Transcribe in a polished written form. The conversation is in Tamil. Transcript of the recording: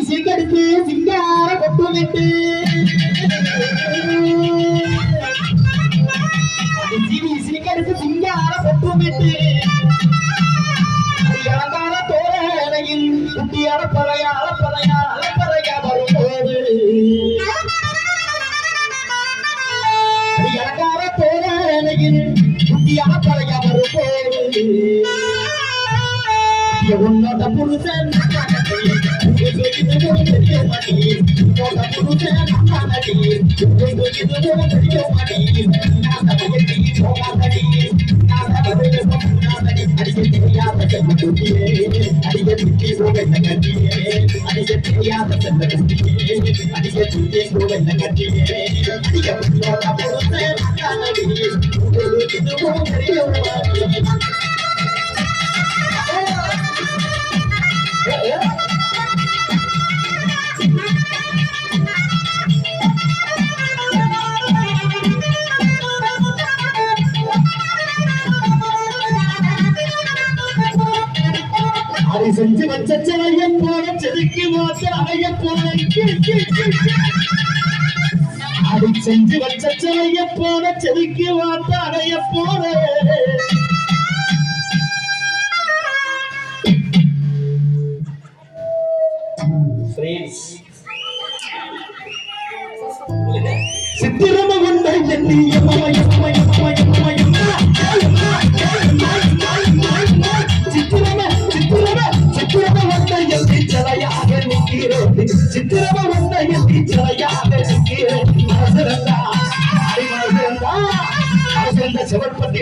சிகடுத்து சிங்கார கொட்டுமிட்டு சிகடுத்து சிங்கார கொட்டுமிட்டு இறங்கால தோரணையில் குட்டியார பறையால பறையால பறையா வரும்போது இறங்கால தோரணையில் குட்டியார பறையா வரும்போது உன்னோட புருஷன் அதை செஞ்சு வச்ச சிலைய போல செதுக்கி மாற்ற அடைய போல அதை செஞ்சு வச்ச சிலைய போல செதுக்கி மாற்ற அடைய போல சித்திரம வந்த சித்திரம வந்த எல்லி சிலையாக நிற்கிறேன் செவற்பட்டி